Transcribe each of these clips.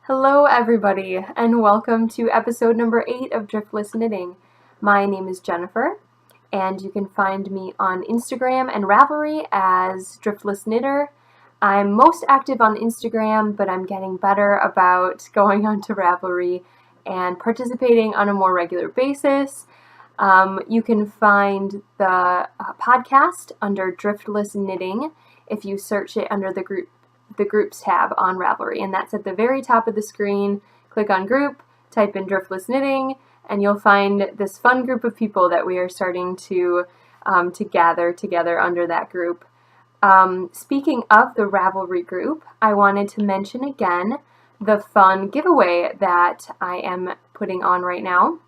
Hello everybody, and welcome to episode number 8 of Driftless Knitting. My name is Jennifer, and you can find me on Instagram and Ravelry as Driftless Knitter. I'm most active on Instagram, but I'm getting better about going onto Ravelry and participating on a more regular basis. You can find the podcast under Driftless Knitting if you search it under the groups tab on Ravelry, and that's at the very top of the screen. Click on group, type in Driftless Knitting, and you'll find this fun group of people that we are starting to gather together under that group. Speaking of the Ravelry group, I wanted to mention again the fun giveaway that I am putting on right now.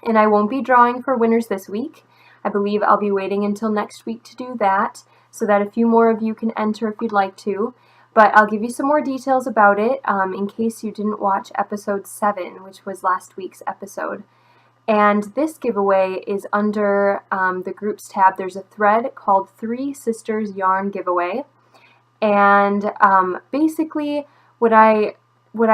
And I won't be drawing for winners this week. I believe I'll be waiting until next week to do that so that a few more of you can enter if you'd like to. But I'll give you some more details about it in case you didn't watch episode 7, which was last week's episode. And this giveaway is under the groups tab. There's a thread called 3 Sisters Yarn Giveaway. And basically what I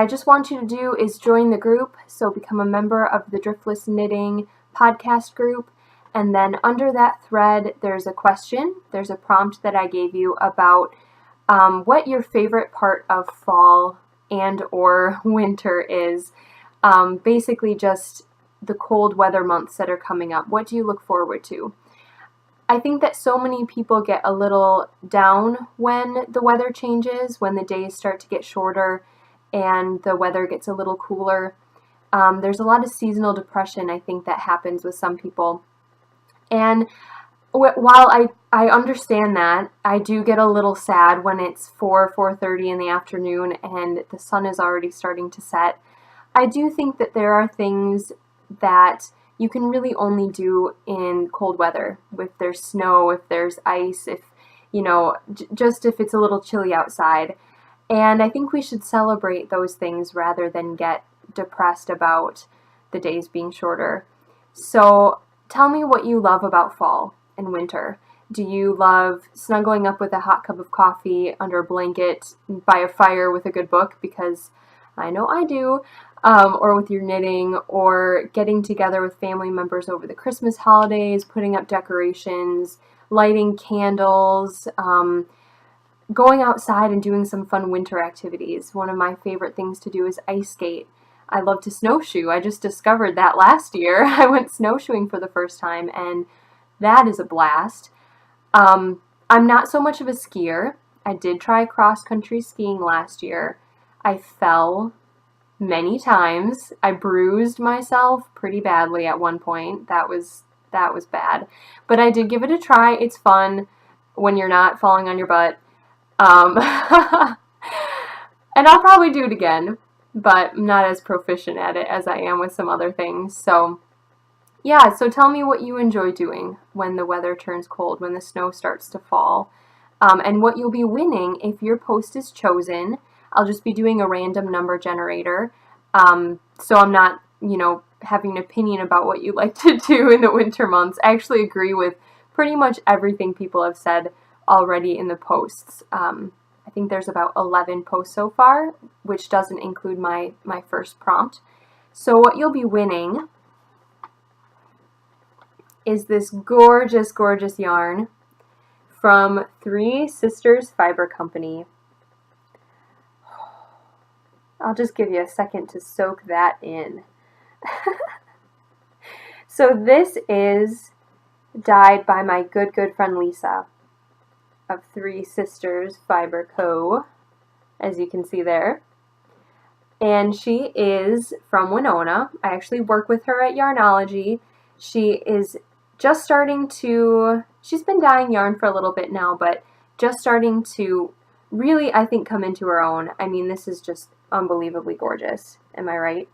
just want you to do is join the group, so become a member of the Driftless Knitting podcast group, and then under that thread there's a question, there's a prompt that I gave you about what your favorite part of fall and or winter is. Basically just the cold weather months that are coming up. What do you look forward to? I think that so many people get a little down when the weather changes, when the days start to get shorter and the weather gets a little cooler. There's a lot of seasonal depression, I think, that happens with some people. And while I understand that, I do get a little sad when it's 4:30 in the afternoon and the sun is already starting to set. I do think that there are things that you can really only do in cold weather. If there's snow, if there's ice, if, just if it's a little chilly outside. And I think we should celebrate those things rather than get depressed about the days being shorter. So tell me what you love about fall and winter. Do you love snuggling up with a hot cup of coffee under a blanket by a fire with a good book? Because I know I do. Or with your knitting, or getting together with family members over the Christmas holidays, putting up decorations, lighting candles, going outside and doing some fun winter activities. One of my favorite things to do is ice skate. I love to snowshoe. I just discovered that last year. I went snowshoeing for the first time, and that is a blast. I'm not so much of a skier. I did try cross-country skiing last year. I fell many times. I bruised myself pretty badly at one point. That was bad. But I did give it a try. It's fun when you're not falling on your butt. And I'll probably do it again, but I'm not as proficient at it as I am with some other things. So yeah, so tell me what you enjoy doing when the weather turns cold, when the snow starts to fall, and what you'll be winning if your post is chosen. I'll just be doing a random number generator, so I'm not, having an opinion about what you like to do in the winter months. I actually agree with pretty much everything people have said already in the posts. I think there's about 11 posts so far, which doesn't include my first prompt. So what you'll be winning is this gorgeous, gorgeous yarn from 3 Sisters Fiber Company. I'll just give you a second to soak that in. So this is dyed by my good friend Lisa of 3 Sisters Fiber Co., as you can see there. And she is from Winona. I actually work with her at Yarnology. She is just starting to, she's been dyeing yarn for a little bit now, but just starting to really, I think, come into her own. I mean, this is just unbelievably gorgeous. Am I right?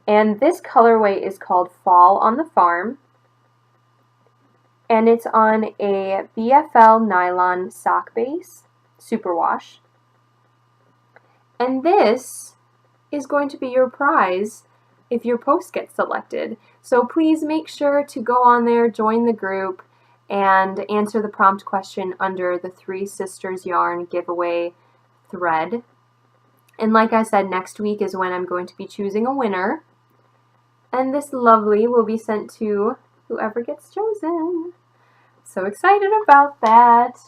And this colorway is called Fall on the Farm. And it's on a BFL nylon sock base, superwash. And this is going to be your prize if your post gets selected. So please make sure to go on there, join the group, and answer the prompt question under the 3 Sisters Yarn giveaway thread. And like I said, next week is when I'm going to be choosing a winner. And this lovely will be sent to whoever gets chosen. So excited about that.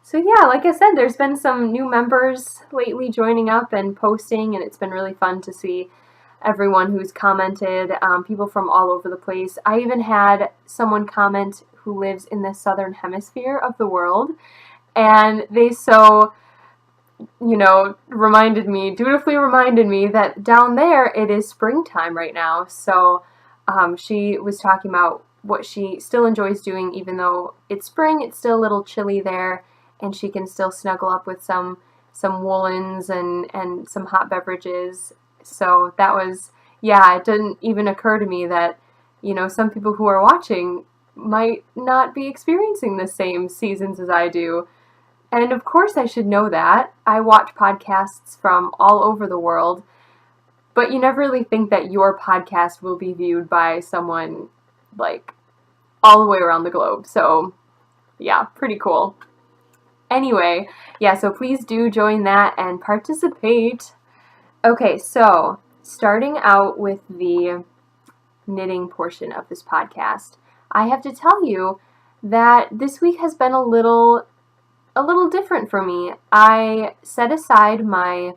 So yeah, like I said, there's been some new members lately joining up and posting, and it's been really fun to see everyone who's commented, people from all over the place. I even had someone comment who lives in the southern hemisphere of the world, and they dutifully reminded me that down there it is springtime right now. So she was talking about what she still enjoys doing, even though it's spring, it's still a little chilly there, and she can still snuggle up with some woolens and some hot beverages. So that was, it didn't even occur to me that, some people who are watching might not be experiencing the same seasons as I do. And of course I should know that. I watch podcasts from all over the world, but you never really think that your podcast will be viewed by someone like all the way around the globe. So yeah, pretty cool. Anyway, so please do join that and participate. Okay, so starting out with the knitting portion of this podcast, I have to tell you that this week has been a little different for me. I set aside my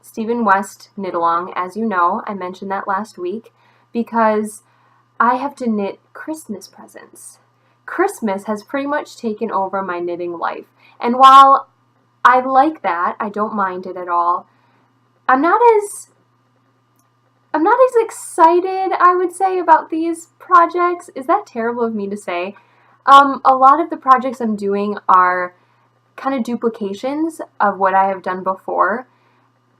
Stephen West knit along, as you know, I mentioned that last week, because I have to knit Christmas presents. Christmas has pretty much taken over my knitting life, and while I like that, I don't mind it at all, I'm not as excited, I would say, about these projects. Is that terrible of me to say? A lot of the projects I'm doing are kind of duplications of what I have done before,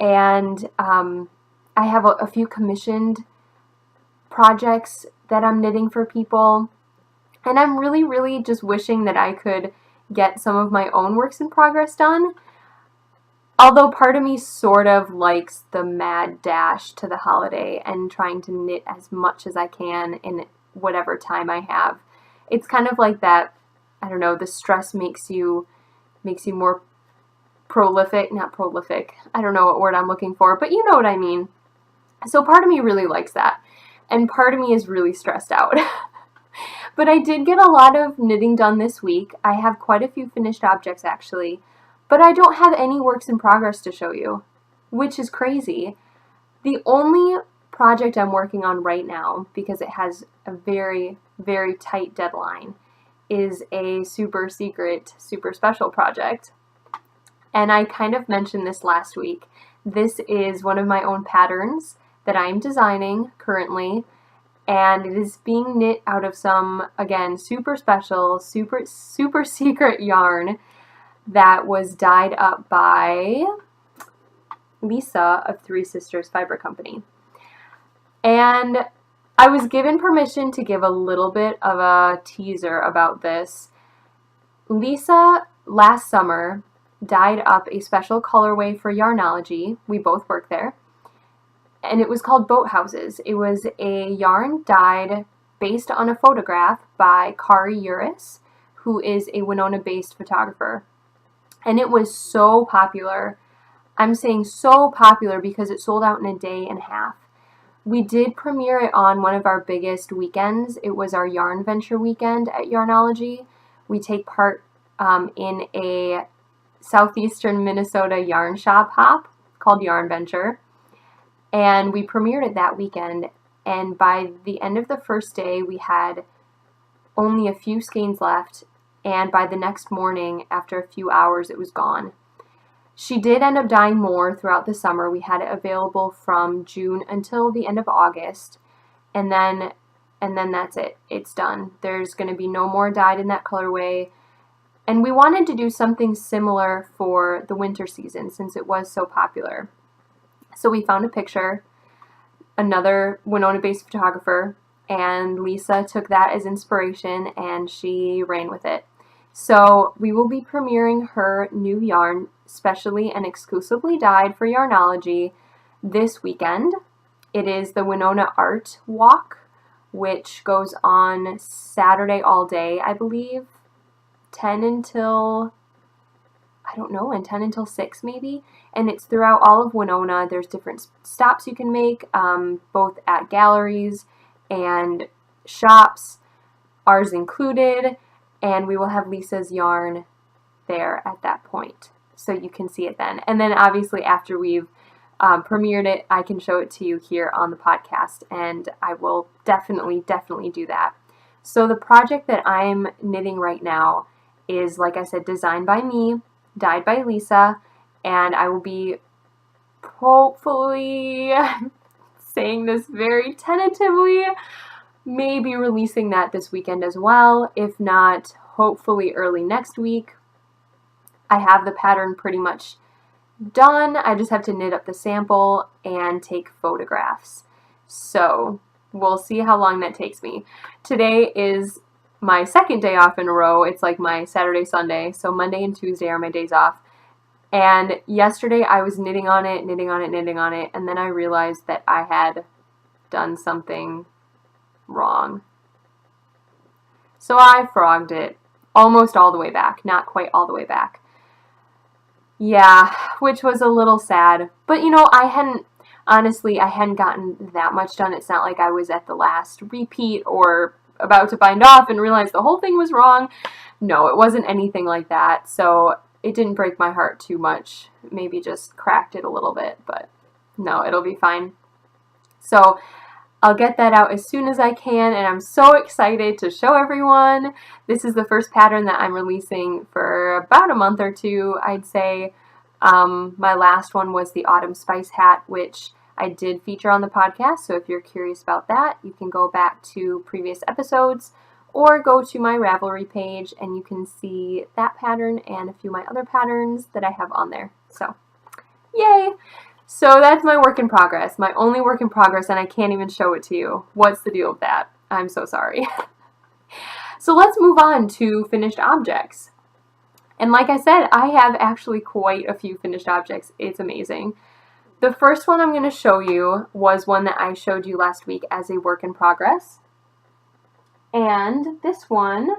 and I have a few commissioned projects that I'm knitting for people, and I'm really, really just wishing that I could get some of my own works in progress done, although part of me sort of likes the mad dash to the holiday and trying to knit as much as I can in whatever time I have. It's kind of like that, I don't know, the stress makes you more prolific, not prolific, I don't know what word I'm looking for, but you know what I mean. So part of me really likes that, and part of me is really stressed out. But I did get a lot of knitting done this week. I have quite a few finished objects actually, but I don't have any works in progress to show you, which is crazy. The only project I'm working on right now, because it has a very, very tight deadline, is a super secret, super special project. And I kind of mentioned this last week. This is one of my own patterns that I'm designing currently, and it is being knit out of some, again, super special, super secret yarn that was dyed up by Lisa of Three Sisters Fiber Company. And I was given permission to give a little bit of a teaser about this. Lisa, last summer, dyed up a special colorway for Yarnology. We both work there. And it was called Boathouses. It was a yarn dyed based on a photograph by Kari Uris, who is a Winona-based photographer. And it was so popular. I'm saying so popular because it sold out in a day and a half. We did premiere it on one of our biggest weekends. It was our Yarn Venture weekend at Yarnology. We take part in a southeastern Minnesota yarn shop hop called Yarn Venture. And we premiered it that weekend, and by the end of the first day, we had only a few skeins left, and by the next morning, after a few hours, it was gone. She did end up dyeing more throughout the summer. We had it available from June until the end of August, and then that's it. It's done. There's going to be no more dyed in that colorway, and we wanted to do something similar for the winter season since it was so popular. So we found a picture, another Winona-based photographer, and Lisa took that as inspiration and she ran with it. So we will be premiering her new yarn, specially and exclusively dyed for Yarnology, this weekend. It is the Winona Art Walk, which goes on Saturday all day, I believe, 10 until I don't know, and 10 until 6 maybe. And it's throughout all of Winona. There's different stops you can make, both at galleries and shops, ours included. And we will have Lisa's yarn there at that point, so you can see it then. And then obviously after we've premiered it, I can show it to you here on the podcast, and I will definitely do that. So the project that I'm knitting right now is, like I said, designed by me, dyed by Lisa, and I will be hopefully, saying this very tentatively, maybe releasing that this weekend as well. If not, hopefully early next week. I have the pattern pretty much done. I just have to knit up the sample and take photographs. So we'll see how long that takes me. Today is my second day off in a row. It's like my Saturday, Sunday. So Monday and Tuesday are my days off. And yesterday I was knitting on it. And then I realized that I had done something wrong. So I frogged it almost all the way back. Not quite all the way back. Yeah, which was a little sad. But, I hadn't gotten that much done. It's not like I was at the last repeat or about to bind off and realize the whole thing was wrong. No, it wasn't anything like that. So it didn't break my heart too much. Maybe just cracked it a little bit, but no, it'll be fine. So I'll get that out as soon as I can, and I'm so excited to show everyone. This is the first pattern that I'm releasing for about a month or two, I'd say. My last one was the Autumn Spice hat, which I did feature on the podcast, so if you're curious about that, you can go back to previous episodes or go to my Ravelry page and you can see that pattern and a few of my other patterns that I have on there. So, yay! So that's my work in progress, my only work in progress, and I can't even show it to you. What's the deal with that? I'm so sorry. So let's move on to finished objects. And like I said, I have actually quite a few finished objects. It's amazing. The first one I'm going to show you was one that I showed you last week as a work in progress. And this one,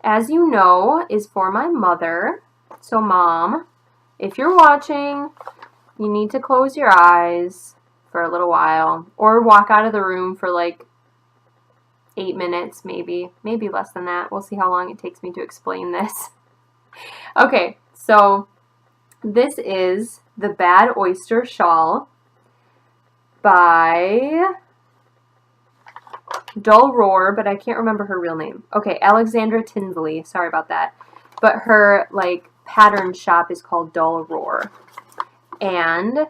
as you know, is for my mother. So Mom, if you're watching, you need to close your eyes for a little while or walk out of the room for like 8 minutes, maybe less than that. We'll see how long it takes me to explain this. Okay, so this is the Bad Oyster Shawl by Dull Roar, but I can't remember her real name. Okay, Alexandra Tinsley. Sorry about that. But her pattern shop is called Dull Roar. And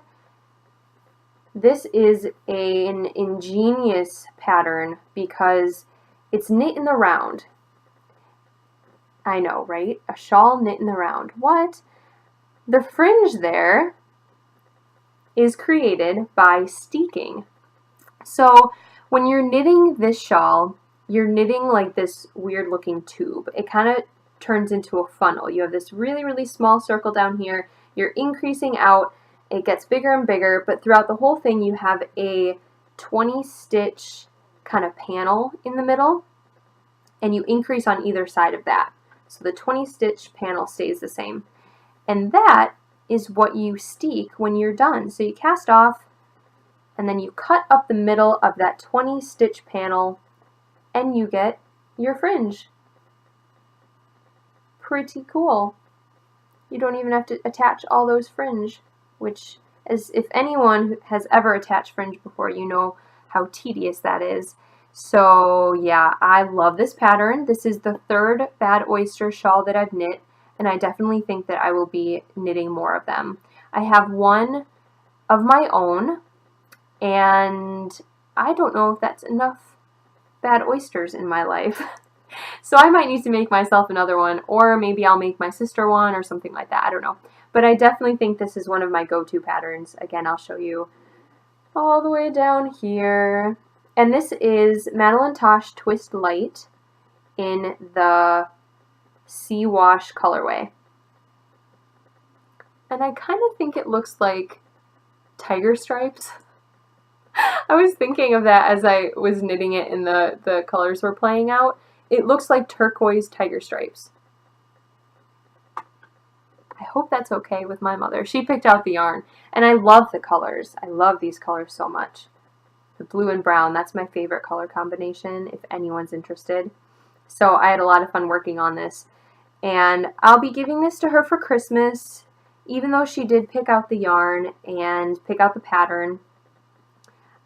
this is an ingenious pattern because it's knit in the round. I know, right? A shawl knit in the round. What? The fringe there is created by steeking. So when you're knitting this shawl, you're knitting like this weird looking tube. It kind of turns into a funnel. You have this really, really small circle down here. You're increasing out. It gets bigger and bigger, but throughout the whole thing you have a 20 stitch kind of panel in the middle, and you increase on either side of that. So the 20 stitch panel stays the same. And that is what you steek when you're done. So you cast off, and then you cut up the middle of that 20 stitch panel, and you get your fringe. Pretty cool. You don't even have to attach all those fringe, which, as if anyone has ever attached fringe before, you know how tedious that is. So yeah, I love this pattern. This is the third Bad Oyster shawl that I've knit, and I definitely think that I will be knitting more of them. I have one of my own, and I don't know if that's enough bad oysters in my life. So I might need to make myself another one, or maybe I'll make my sister one or something like that. I don't know. But I definitely think this is one of my go-to patterns. Again, I'll show you all the way down here. And this is Madeline Tosh Twist Light in the Sea Wash colorway. And I kind of think it looks like tiger stripes. I was thinking of that as I was knitting it and the colors were playing out. It looks like turquoise tiger stripes. I hope that's okay with my mother. She picked out the yarn, and I love the colors. I love these colors so much. The blue and brown, that's my favorite color combination, if anyone's interested. So I had a lot of fun working on this, and I'll be giving this to her for Christmas, even though she did pick out the yarn and pick out the pattern.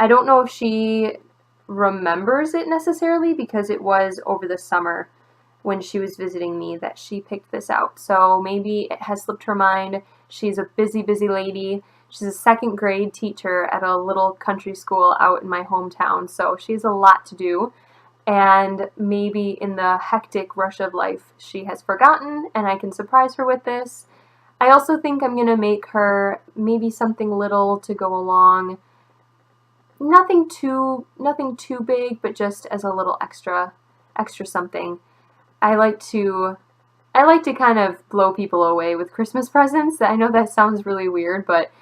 I don't know if she remembers it necessarily, because it was over the summer when she was visiting me that she picked this out. So maybe it has slipped her mind. She's a busy, busy lady. She's a second grade teacher at a little country school out in my hometown, so she has a lot to do. And maybe in the hectic rush of life, she has forgotten, and I can surprise her with this. I also think I'm going to make her maybe something little to go along. Nothing too big, but just as a little extra something. I like to kind of blow people away with Christmas presents. I know that sounds really weird, but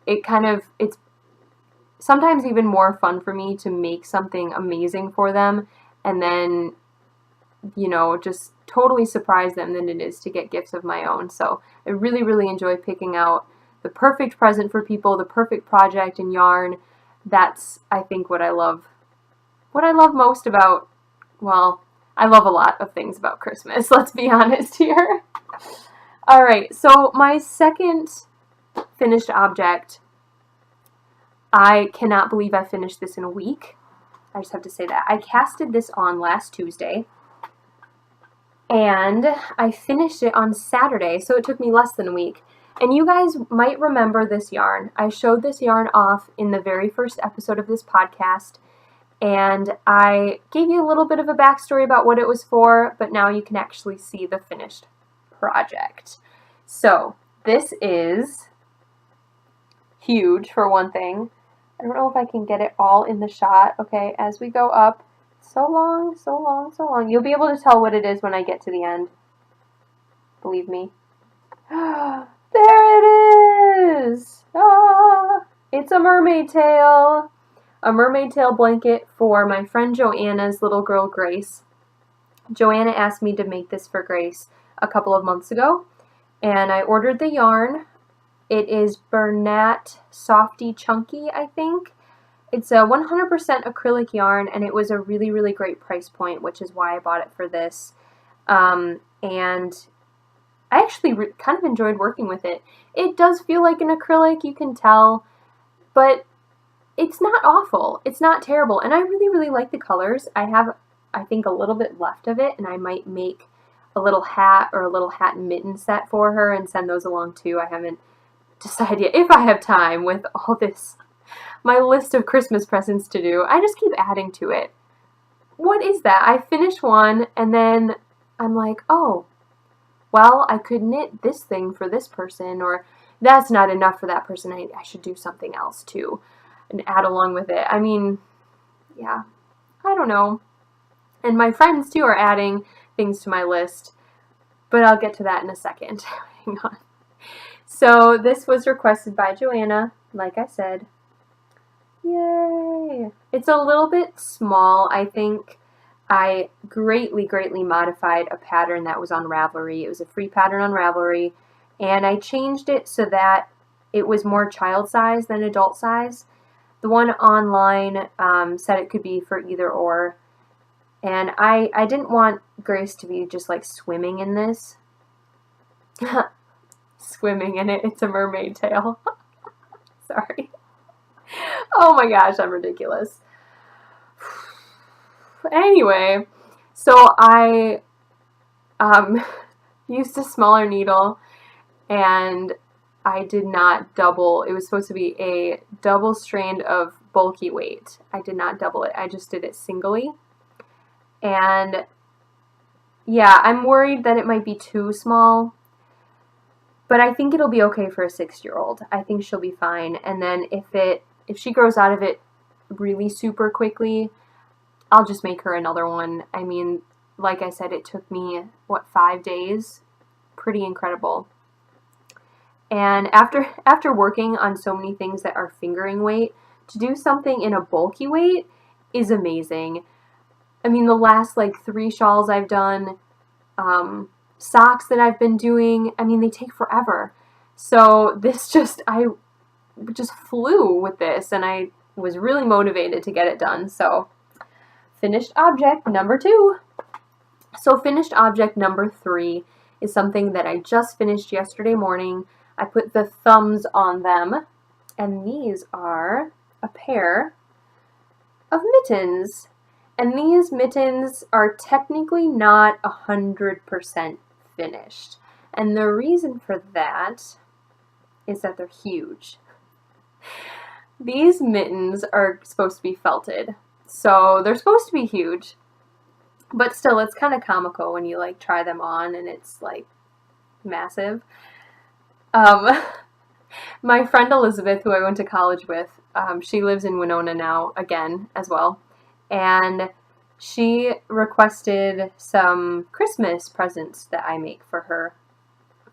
it's sometimes even more fun for me to make something amazing for them and then, just totally surprise them than it is to get gifts of my own. So I really, really enjoy picking out the perfect present for people, the perfect project and yarn. That's, I think, what I love most about, well, I love a lot of things about Christmas, let's be honest here. All right, so my second finished object, I cannot believe I finished this in a week. I just have to say that. I casted this on last Tuesday, and I finished it on Saturday, so it took me less than a week. And you guys might remember this yarn. I showed this yarn off in the very first episode of this podcast, and I gave you a little bit of a backstory about what it was for, but now you can actually see the finished project. So this is huge, for one thing. I don't know if I can get it all in the shot. Okay, as we go up, so long, so long, so long. You'll be able to tell what it is when I get to the end. Believe me. There it is! Ah, it's a mermaid tail. A mermaid tail blanket for my friend Joanna's little girl, Grace. Joanna asked me to make this for Grace a couple of months ago, and I ordered the yarn. It is Bernat Softy Chunky, I think. It's a 100% acrylic yarn, and it was a really, really great price point, which is why I bought it for this. And I actually kind of enjoyed working with it. It does feel like an acrylic, you can tell, but it's not awful. It's not terrible, and I really, really like the colors. I have, I think, a little bit left of it, and I might make a little hat or a little hat and mitten set for her and send those along too. I haven't decided yet if I have time with all this, my list of Christmas presents to do. I just keep adding to it. What is that? I finish one, and then I'm like, oh, well, I could knit this thing for this person, or that's not enough for that person. I should do something else too and add along with it. I mean, yeah, I don't know. And my friends too are adding things to my list, but I'll get to that in a second. Hang on. So this was requested by Joanna, like I said. Yay! It's a little bit small. I think I greatly, greatly modified a pattern that was on Ravelry. It was a free pattern on Ravelry, and I changed it so that it was more child size than adult size. The one online said it could be for either or, and I didn't want Grace to be just like swimming in this. Swimming in it. It's a mermaid tail. Sorry. Oh my gosh, I'm ridiculous. Anyway, so I used a smaller needle, and I did not double. It was supposed to be a double strand of bulky weight. I did not double it. I just did it singly. And yeah, I'm worried that it might be too small, but I think it'll be okay for a 6-year-old. I think she'll be fine. And then if she grows out of it really super quickly, I'll just make her another one. I mean, like I said, it took me, 5 days? Pretty incredible. And after working on so many things that are fingering weight, to do something in a bulky weight is amazing. I mean, the last 3 shawls I've done, socks that I've been doing, I mean, they take forever. So I just flew with this, and I was really motivated to get it done. So finished object number 2. So finished object number 3 is something that I just finished yesterday morning. I put the thumbs on them, and these are a pair of mittens. And these mittens are technically not 100% finished. And the reason for that is that they're huge. These mittens are supposed to be felted, so they're supposed to be huge. But still, it's kind of comical when you like try them on and it's like massive. My friend Elizabeth, who I went to college with, she lives in Winona now again as well. And she requested some Christmas presents that I make for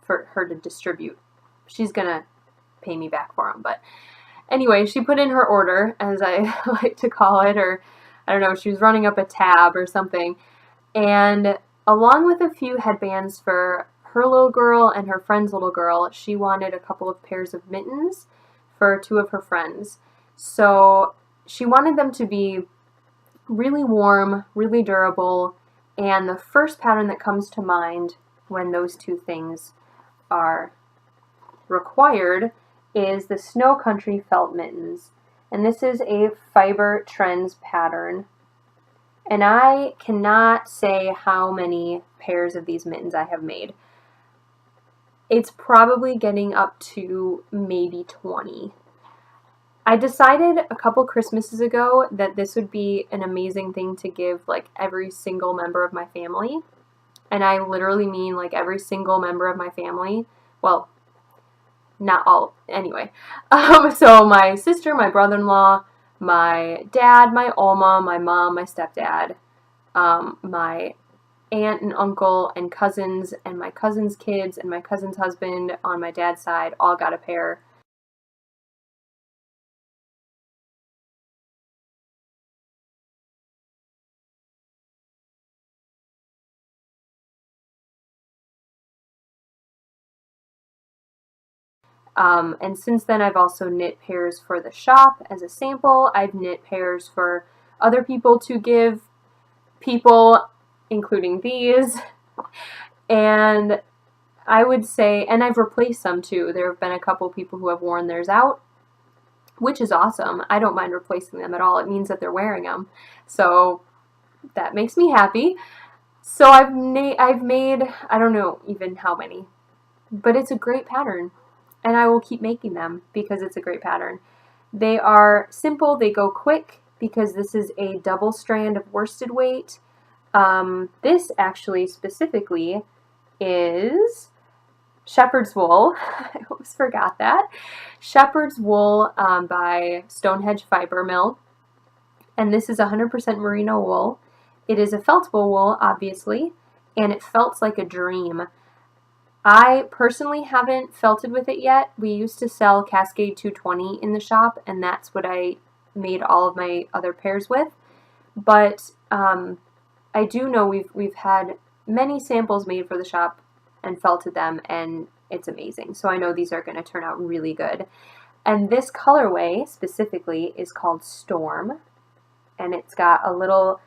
her to distribute. She's gonna pay me back for them. But anyway, she put in her order, as I like to call it, or I don't know, she was running up a tab or something. And along with a few headbands for her little girl and her friend's little girl, she wanted a couple of pairs of mittens for 2 of her friends. So she wanted them to be really warm, really durable, and the first pattern that comes to mind when those 2 things are required is the Snow Country felt mittens. And this is a Fiber Trends pattern. And I cannot say how many pairs of these mittens I have made. It's probably getting up to maybe 20. I decided a couple Christmases ago that this would be an amazing thing to give like every single member of my family. And I literally mean like every single member of my family. Well, not all, anyway. So my sister, my brother-in-law, my dad, my Oma, my mom, my stepdad, my aunt and uncle and cousins and my cousin's kids and my cousin's husband on my dad's side all got a pair. And since then, I've also knit pairs for the shop as a sample. I've knit pairs for other people to give people, including these. And I would say, and I've replaced some too. There have been a couple people who have worn theirs out, which is awesome. I don't mind replacing them at all. It means that they're wearing them. So that makes me happy. So I've made, I don't know even how many, but it's a great pattern. And I will keep making them because it's a great pattern. They are simple, they go quick because this is a double strand of worsted weight. This actually specifically is shepherd's wool. I always forgot that. Shepherd's wool by Stonehenge Fiber Mill. And this is 100% merino wool. It is a feltable wool, obviously, and it felts like a dream. I personally haven't felted with it yet. We used to sell Cascade 220 in the shop, and that's what I made all of my other pairs with. But I do know we've had many samples made for the shop and felted them, and it's amazing. So I know these are going to turn out really good. And this colorway specifically is called Storm, and it's got a little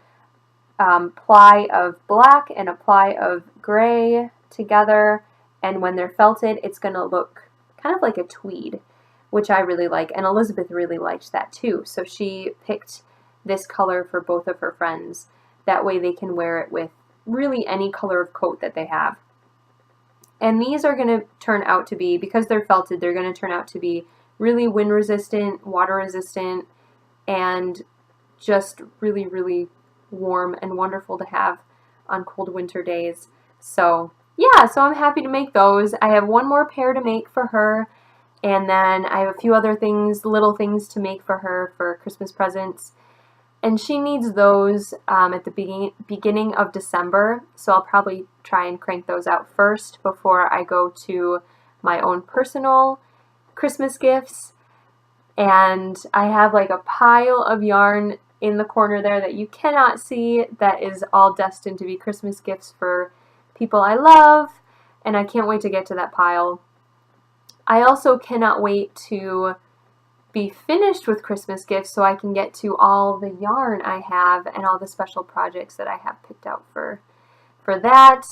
ply of black and a ply of gray together. And when they're felted, it's going to look kind of like a tweed, which I really like. And Elizabeth really liked that too. So she picked this color for both of her friends. That way they can wear it with really any color of coat that they have. And these are going to turn out to be, because they're felted, they're going to turn out to be really wind resistant, water resistant, and just really, really warm and wonderful to have on cold winter days. So yeah, so I'm happy to make those. I have one more pair to make for her, and then I have a few other things, little things to make for her for Christmas presents. And she needs those at the beginning of December, so I'll probably try and crank those out first before I go to my own personal Christmas gifts. And I have like a pile of yarn in the corner there that you cannot see that is all destined to be Christmas gifts for people I love, and I can't wait to get to that pile. I also cannot wait to be finished with Christmas gifts so I can get to all the yarn I have and all the special projects that I have picked out for that.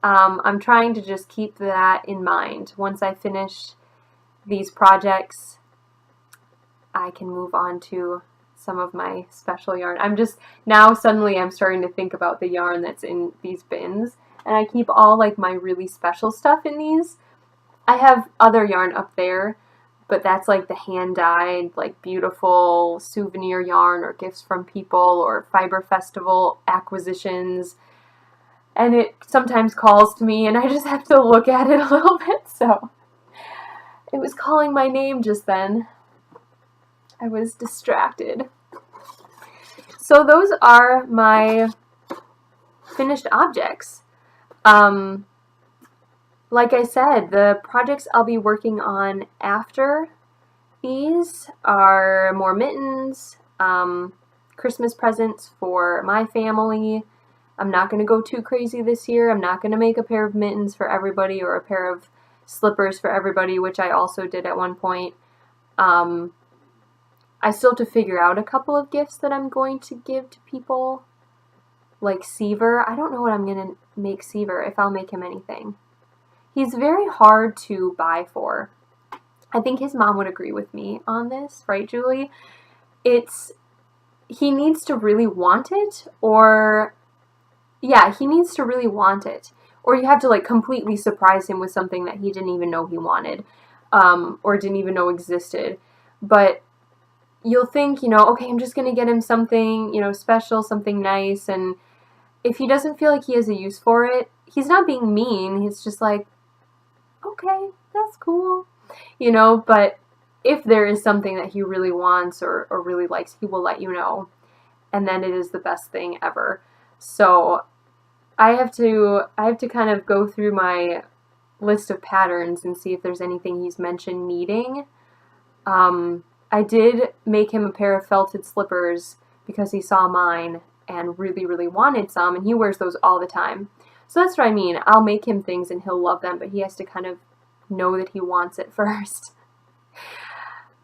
I'm trying to just keep that in mind. Once I finish these projects, I can move on to some of my special yarn. Now suddenly I'm starting to think about the yarn that's in these bins, and I keep all like my really special stuff in these. I have other yarn up there, but that's like the hand-dyed, like beautiful souvenir yarn or gifts from people or Fiber Festival acquisitions. And it sometimes calls to me and I just have to look at it a little bit. So it was calling my name just then. I was distracted. So those are my finished objects. Like I said, the projects I'll be working on after these are more mittens, Christmas presents for my family. I'm not going to go too crazy this year. I'm not going to make a pair of mittens for everybody or a pair of slippers for everybody, which I also did at one point. I still have to figure out a couple of gifts that I'm going to give to people, like Seaver. I don't know what I'm going to make Seaver, if I'll make him anything. He's very hard to buy for. I think his mom would agree with me on this, right, Julie? He needs to really want it, or he needs to really want it. Or you have to like completely surprise him with something that he didn't even know he wanted, or didn't even know existed. But you'll think, okay, I'm just going to get him something, special, something nice, and if he doesn't feel like he has a use for it, he's not being mean, he's just like, okay, that's cool, but if there is something that he really wants or really likes, he will let you know, and then it is the best thing ever. So I have to kind of go through my list of patterns and see if there's anything he's mentioned needing. I did make him a pair of felted slippers because he saw mine and really, really wanted some, and he wears those all the time. So that's what I mean. I'll make him things and he'll love them, but he has to kind of know that he wants it first.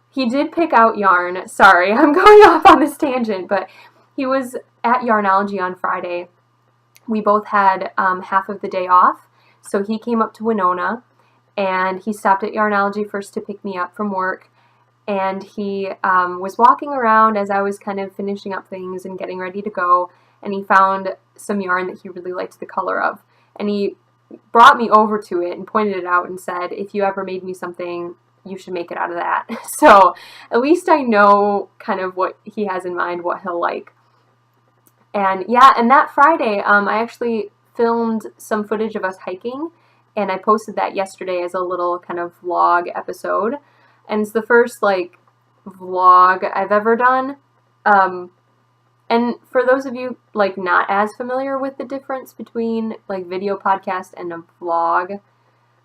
He did pick out yarn. Sorry, I'm going off on this tangent, but he was at Yarnology on Friday. We both had half of the day off, so he came up to Winona, and he stopped at Yarnology first to pick me up from work, and he was walking around as I was kind of finishing up things and getting ready to go, and he found some yarn that he really liked the color of, and he brought me over to it and pointed it out and said, if you ever made me something, you should make it out of that. So at least I know kind of what he has in mind, what he'll like. And yeah, and that Friday, I actually filmed some footage of us hiking, and I posted that yesterday as a little kind of vlog episode. And it's the first like vlog I've ever done. And for those of you like not as familiar with the difference between like video podcast and a vlog,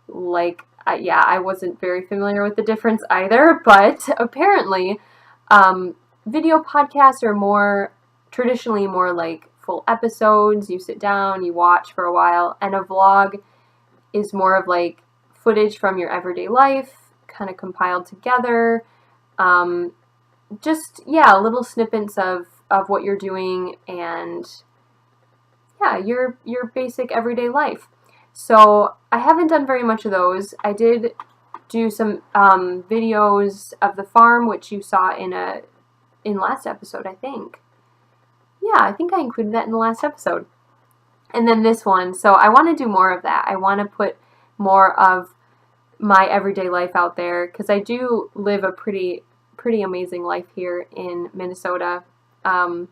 like I wasn't very familiar with the difference either, but apparently video podcasts are traditionally more like full episodes. You sit down, you watch for a while, and a vlog is more of like footage from your everyday life, kind of compiled together. Little snippets of what you're doing and your basic everyday life. So I haven't done very much of those. I did do some videos of the farm, which you saw in last episode, I think. Yeah, I think I included that in the last episode. And then this one. So I want to do more of that. I want to put more of my everyday life out there, because I do live a pretty amazing life here in Minnesota. And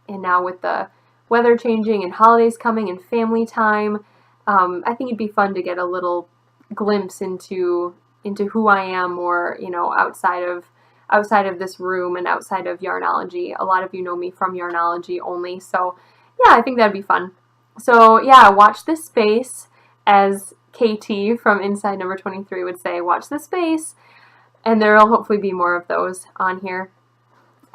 now with the weather changing and holidays coming and family time, I think it'd be fun to get a little glimpse into who I am more, outside of this room and outside of Yarnology. A lot of you know me from Yarnology only, so yeah, I think that'd be fun. So yeah, watch this space, as KT from Inside Number 23 would say, watch this space, and there'll hopefully be more of those on here.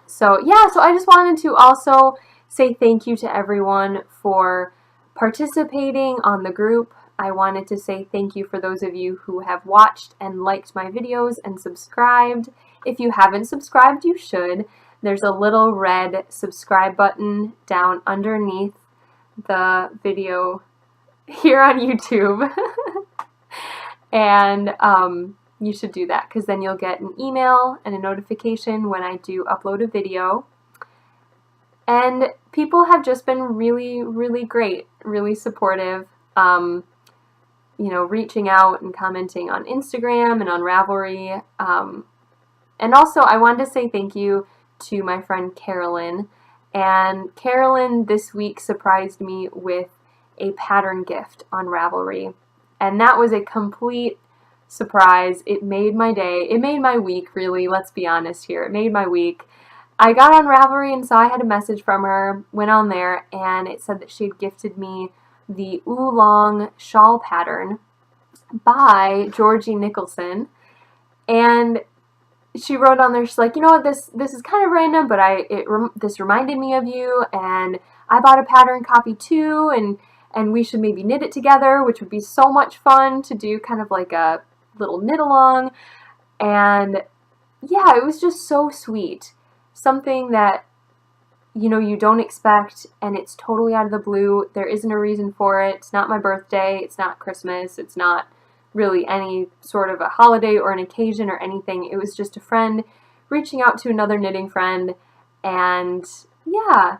So yeah, so I just wanted to also say thank you to everyone for participating on the group. I wanted to say thank you for those of you who have watched and liked my videos and subscribed. If you haven't subscribed, you should. There's a little red subscribe button down underneath the video here on YouTube. And you should do that, because then you'll get an email and a notification when I do upload a video. And people have just been really, really great, really supportive, you know, reaching out and commenting on Instagram and on Ravelry. And also, I wanted to say thank you to my friend Carolyn. And Carolyn this week surprised me with a pattern gift on Ravelry. And that was a complete surprise. It made my day. It made my week, really. Let's be honest here. It made my week. I got on Ravelry and saw I had a message from her, went on there, and it said that she had gifted me the oolong shawl pattern by Georgie Nicholson. And she wrote on there, she's like, you know what, this is kind of random, but this reminded me of you, and I bought a pattern copy too, and we should maybe knit it together, which would be so much fun to do, kind of like a little knit along. And yeah, it was just so sweet. Something that, you know, you don't expect, and it's totally out of the blue. There isn't a reason for it. It's not my birthday. It's not Christmas. It's not really any sort of a holiday or an occasion or anything. It was just a friend reaching out to another knitting friend. And yeah,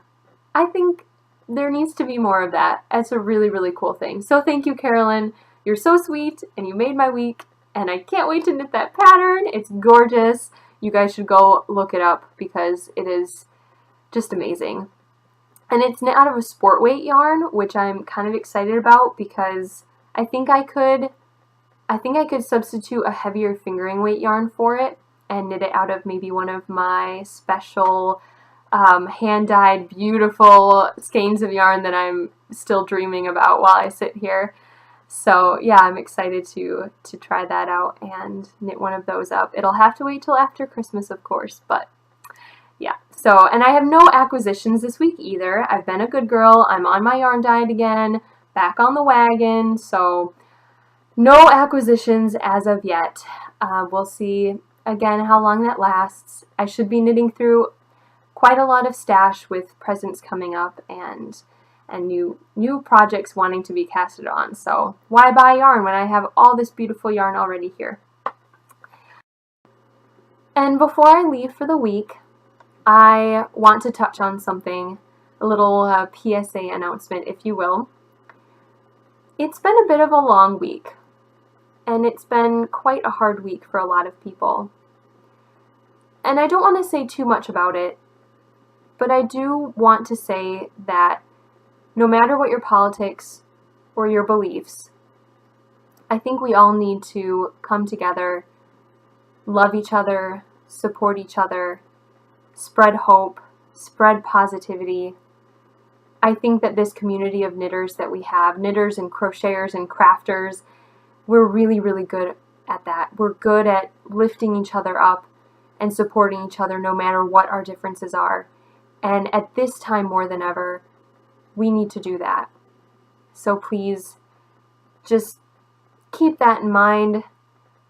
I think there needs to be more of that. It's a really, really cool thing. So thank you, Carolyn. You're so sweet, and you made my week, and I can't wait to knit that pattern. It's gorgeous. You guys should go look it up, because it is just amazing. And it's knit out of a sport weight yarn, which I'm kind of excited about, because I think I could substitute a heavier fingering weight yarn for it and knit it out of maybe one of my special hand-dyed beautiful skeins of yarn that I'm still dreaming about while I sit here. So yeah, I'm excited to try that out and knit one of those up. It'll have to wait till after Christmas, of course, but yeah. So, and I have no acquisitions this week either. I've been a good girl. I'm on my yarn diet again, back on the wagon, so no acquisitions as of yet. We'll see again how long that lasts. I should be knitting through quite a lot of stash with presents coming up and new projects wanting to be casted on. So why buy yarn when I have all this beautiful yarn already here? And before I leave for the week, I want to touch on something, a little PSA announcement, if you will. It's been a bit of a long week, and it's been quite a hard week for a lot of people. And I don't want to say too much about it, but I do want to say that no matter what your politics or your beliefs, I think we all need to come together, love each other, support each other, spread hope, spread positivity. I think that this community of knitters that we have, knitters and crocheters and crafters, we're really, really good at that. We're good at lifting each other up and supporting each other no matter what our differences are. And at this time more than ever, we need to do that. So please, just keep that in mind.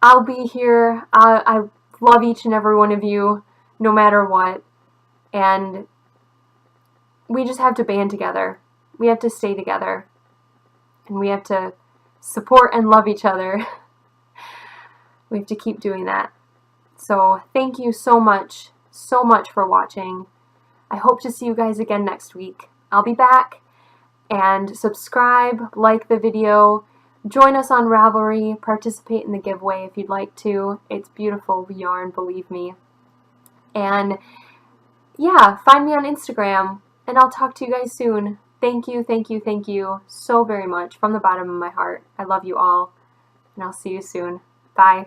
I'll be here. I love each and every one of you, no matter what. And we just have to band together. We have to stay together. And we have to support and love each other. We have to keep doing that. So thank you so much for watching. I hope to see you guys again next week. I'll be back, and subscribe, like the video, join us on Ravelry, participate in the giveaway if you'd like to. It's beautiful yarn, believe me. And yeah, find me on Instagram, and I'll talk to you guys soon. Thank you so very much from the bottom of my heart. I love you all, and I'll see you soon. Bye.